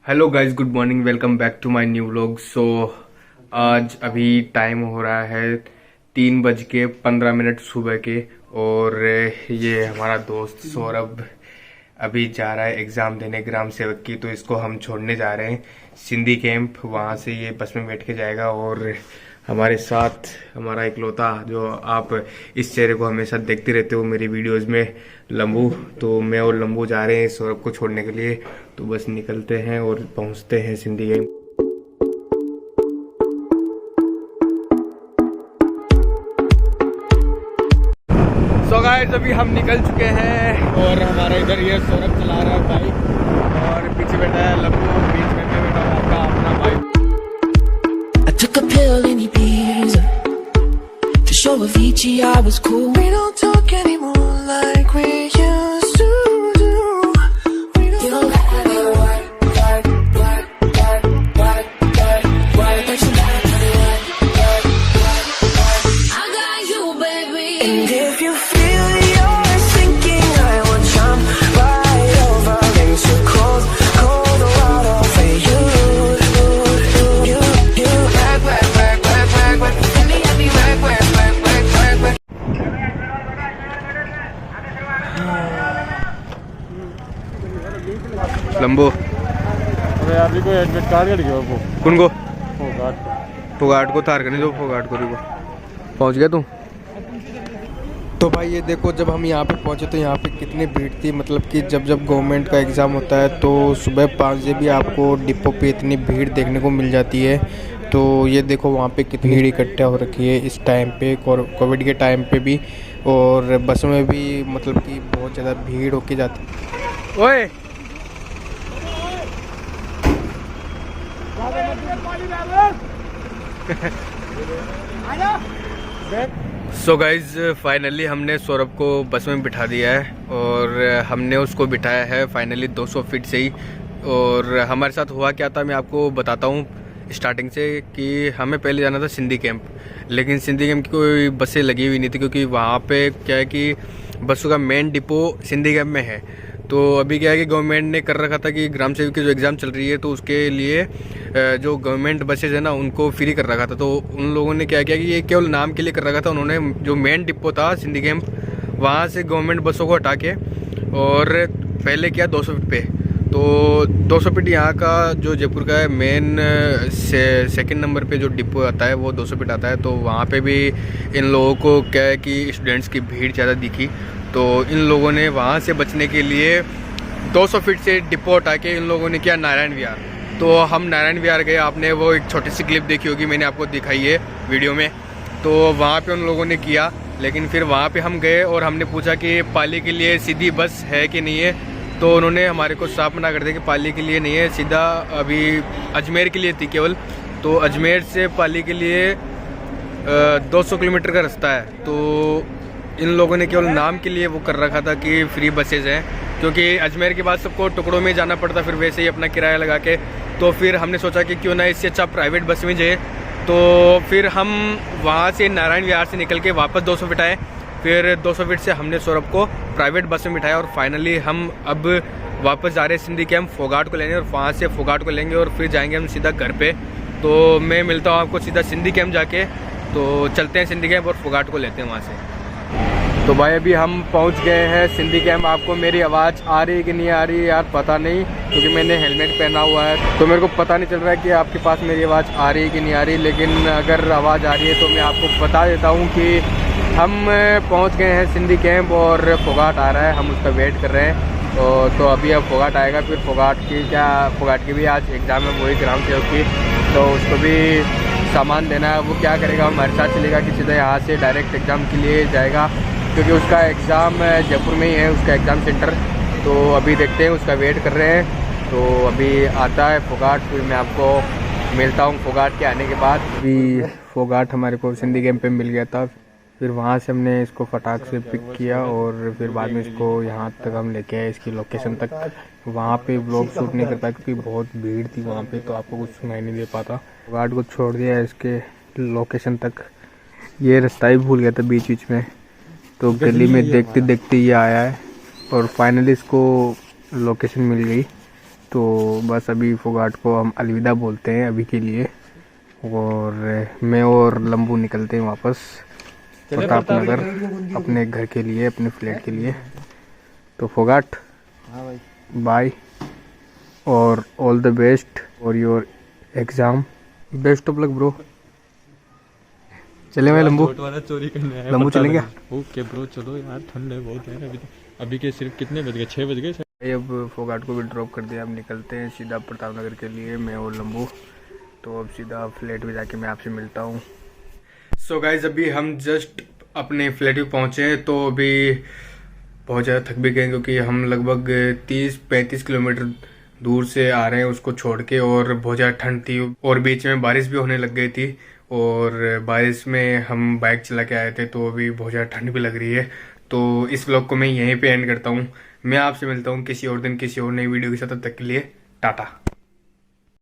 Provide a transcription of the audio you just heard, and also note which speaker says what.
Speaker 1: Hello guys, good morning, welcome back to my new vlog. आज अभी time हो रहा है 3:15 सुबह के। और ये हमारा दोस्त सौरभ अभी जा रहा है एग्ज़ाम देने ग्राम सेवक की, तो इसको हम छोड़ने जा रहे हैं सिंधी कैंप। वहाँ से ये बस में बैठ के जाएगा और हमारे साथ हमारा इकलौता, जो आप इस चेहरे को हमेशा देखते रहते हो मेरी वीडियोस में, लंबू। तो मैं और लंबू जा रहे हैं सौरभ को छोड़ने के लिए। तो बस निकलते हैं और पहुंचते हैं सिंधी कैंप। सो गाइस, अभी हम निकल चुके हैं और हमारा इधर ये सौरभ चला रहा है बाइक और पीछे बैठा है लंबू, बीच में मैं बैठा हूँ आपका अपना bike.
Speaker 2: I took a pill in Ibiza to show Avicii I was cool. We don't talk anymore like we used to do. We don't have any work. But you like it. I got you, baby. And if you feel you're sinking, I will jump right over into cold water for you.
Speaker 1: लंबो
Speaker 3: अरे यार भी कोई admit card कर गया वो
Speaker 1: कौन को
Speaker 3: फोगाट
Speaker 1: फोगाट को थार करने, जो फोगाट को पहुंच गया तू। तो भाई ये देखो, जब हम यहाँ पे पहुँचे तो यहाँ पे कितनी भीड़ थी। मतलब कि जब गवर्नमेंट का एग्ज़ाम होता है तो सुबह 5 बजे भी आपको डिपो पे इतनी भीड़ देखने को मिल जाती है। तो ये देखो वहाँ पे कितनी भीड़ इकट्ठा हो रखी है इस टाइम पे, कोविड के टाइम पे भी। और बस में भी मतलब कि बहुत ज़्यादा भीड़ होके जाती है। ओए सो गाइज, फाइनली हमने सौरभ को बस में बिठा दिया है और हमने उसको बिठाया है फाइनली 200 फीट से ही। और हमारे साथ हुआ क्या था मैं आपको बताता हूँ स्टार्टिंग से, कि हमें पहले जाना था सिंधी कैंप, लेकिन सिंधी कैंप की कोई बसें लगी हुई नहीं थी, क्योंकि वहाँ पे क्या है कि बसों का मेन डिपो सिंधी कैंप में है। तो अभी क्या है कि गवर्नमेंट ने कर रखा था कि ग्राम सेवक की जो एग्ज़ाम चल रही है तो उसके लिए जो गवर्नमेंट बसेज है ना उनको फ्री कर रखा था। तो उन लोगों ने क्या किया कि ये केवल नाम के लिए कर रखा था। उन्होंने जो मेन डिपो था सिंधी कैंप, वहाँ से गवर्नमेंट बसों को हटा के और पहले किया 200 फीट पे। तो 200 फीट यहाँ का जो जयपुर का है मेन सेकंड नंबर पे जो डिपो आता है वो 200 फीट आता है। तो वहाँ पे भी इन लोगों को क्या है कि स्टूडेंट्स की भीड़ ज़्यादा दिखी, तो इन लोगों ने वहाँ से बचने के लिए 200 फीट से डिपो हटा के इन लोगों ने किया नारायण विहार। तो हम नारायण विहार गए। आपने वो एक छोटी सी क्लिप देखी होगी, मैंने आपको दिखाई है वीडियो में। तो वहाँ पे उन लोगों ने किया, लेकिन फिर वहाँ पे हम गए और हमने पूछा कि पाली के लिए सीधी बस है कि नहीं है। तो उन्होंने हमारे को साफ मना कर दिया कि पाली के लिए नहीं है, सीधा अभी अजमेर के लिए थी केवल। तो अजमेर से पाली के लिए 200 किलोमीटर का रास्ता है। तो इन लोगों ने केवल नाम के लिए वो कर रखा था कि फ्री बसेज हैं, क्योंकि अजमेर के बाद सबको टुकड़ों में जाना पड़ता, फिर वैसे ही अपना किराया लगा के। तो फिर हमने सोचा कि क्यों ना इससे अच्छा प्राइवेट बस में जाए। तो फिर हम वहाँ से नारायण विहार से निकल के वापस 200 फीट आए। फिर 200 फीट से हमने सौरभ को प्राइवेट बस में बिठाया और फाइनली हम अब वापस जा रहे हैं सिंधी कैंप फोगाट को लेने, और वहाँ से फोगाट को लेंगे और फिर जाएंगे हम सीधा घर पे। तो मैं मिलता हूँ आपको सीधा सिंधी कैंप जाके। तो चलते हैं सिंधी कैंप और फोगाट को लेते हैं वहाँ से। तो भाई अभी हम पहुंच गए हैं सिंधी कैंप। आपको मेरी आवाज़ आ रही है कि नहीं आ रही है यार पता नहीं, क्योंकि मैंने हेलमेट पहना हुआ है तो मेरे को पता नहीं चल रहा है कि आपके पास मेरी आवाज़ आ रही है कि नहीं आ रही। लेकिन अगर आवाज़ आ रही है तो मैं आपको बता देता हूँ कि हम पहुंच गए हैं सिंधी कैंप और फोगाट आ रहा है, हम उसका वेट कर रहे हैं। तो अभी अब फोगाट आएगा, फिर फोगाट की भी आज एग्ज़ाम है वही ग्राम सेवक की, तो उसको भी सामान देना है। वो क्या करेगा, हमारे साथ चलेगा कि सीधा यहाँ से डायरेक्ट एग्ज़ाम के लिए जाएगा, क्योंकि उसका एग्ज़ाम जयपुर में ही है, उसका एग्ज़ाम सेंटर। तो अभी देखते हैं, उसका वेट कर रहे हैं। तो अभी आता है फोगाट, फिर मैं आपको मिलता हूँ फोगाट के आने के बाद। अभी फोगाट हमारे को सिंधी कैंप पे मिल गया था, फिर वहाँ से हमने इसको फटाक से पिक किया और फिर बाद में इसको यहाँ तक हम लेके आए, इसकी लोकेशन तक। वहाँ पे व्लॉग शूट नहीं कर पाया क्योंकि बहुत भीड़ थी वहाँ पे, तो आपको कुछ सुनाई नहीं दे पाता। फोगाट को छोड़ दिया इसके लोकेशन तक। ये रास्ता ही भूल गया था बीच बीच में, तो गली में देखते देखते ये आया है और फाइनली इसको लोकेशन मिल गई। तो बस अभी फोगाट को हम अलविदा बोलते हैं अभी के लिए, और मैं और लंबू निकलते हैं वापस प्रताप नगर अपने घर के लिए, अपने फ्लैट के लिए। तो फोगाट,
Speaker 3: हाँ भाई,
Speaker 1: बाय और all the best for your exam, best of luck bro. चले भाई लंबू,
Speaker 3: वाला चोरी करने आया,
Speaker 1: लंबू चलेंगे?
Speaker 3: ओके ब्रो, चलो यार, ठंड है बहुत है अभी के सिर्फ कितने बज गए, 6 बज गए।
Speaker 1: अब फोगाट को भी ड्रॉप कर दिया, अब निकलते हैं सीधा प्रताप नगर के लिए, मैं और लंबू। तो अब सीधा फ्लैट में जाके मैं आपसे मिलता हूँ। सो गाइज, अभी हम जस्ट अपने फ्लैट में पहुँचे हैं, तो अभी बहुत ज़्यादा थक भी गए क्योंकि हम लगभग 30-35 किलोमीटर दूर से आ रहे हैं उसको छोड़ के, और बहुत ज़्यादा ठंड थी और बीच में बारिश भी होने लग गई थी, और बारिश में हम बाइक चला के आए थे, तो अभी बहुत ज़्यादा ठंड भी लग रही है। तो इस व्लॉग को मैं यहीं पे एंड करता हूँ। मैं आपसे मिलता हूँ किसी और दिन किसी और नई वीडियो के साथ, तब तक के लिए टाटा।